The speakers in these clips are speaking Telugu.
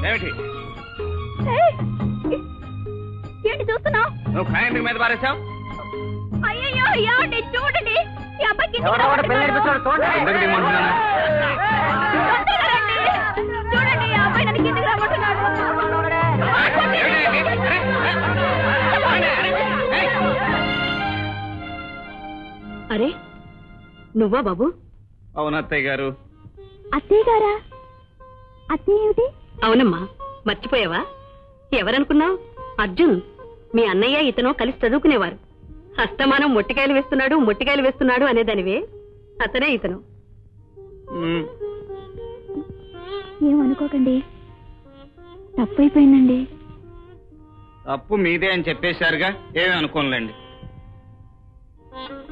ఏమిటి ఏంటి చూస్తున్నావు? నువ్వు ఫ్యాన్ ఎందుకు మీద పారేసావు? అయ్యో ఏమండి చూడండి, ఈ అబ్బాయికి ఎందుకు దిమ్మంటున్నాను? చూడండి, ఈ అబ్బాయి నన్ను కిందకి రమ్మంటున్నాడు. అరే నువ్వా బాబు? అవును అత్తయ్య గారు. అత్తయ్య గారా? అత్తయ్య ఏమిటి? అవునమ్మా, మర్చిపోయావా? ఎవరనుకున్నావు? అర్జున్. మీ అన్నయ్య ఇతను కలిసి చదువుకునేవారు. హస్తమానం మొట్టికాయలు వేస్తున్నాడు అనేదానివే, అతనే ఇతను. ఏమనుకోకండి, తప్పైపోయిందండి. తప్పు మీదే అని చెప్పేశారుగా, ఏమీ అనుకోనులేండి.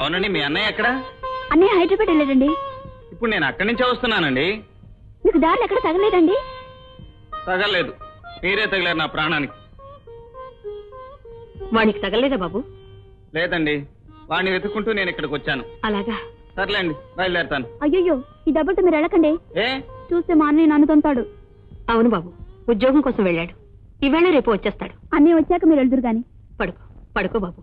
అవునండి, మీ అన్నయ్య ఎక్కడ? అన్నయ్య హైదరాబాద్ వెళ్ళాడండి. ఇప్పుడు నేను అక్కడి నుంచే వస్తున్నానండి. మీకు దారిలో ఎక్కడ తగలేదండి? తగలేదు, మీరే తగిలారు నా ప్రాణానికి. వానికి తగలేదా బాబు? లేదండి, వాడిని వెతుక్కుంటూ నేను ఇక్కడికి వచ్చాను. అలాగా? సర్లేండి, బయలుదేరతాను. అయ్యో, ఈ దెబ్బతో మీరు వెళ్ళకండి. ఏ? చూస్తే మా అన్నయ్య నన్ను తొంతాడు. అవును బాబు, ఉద్యోగం కోసం వెళ్ళాడు. ఈవేళ రేపు వచ్చేస్తాడు. అన్నయ్య వచ్చాక మీరు వెళ్దురు గాని. పడుకో బాబు.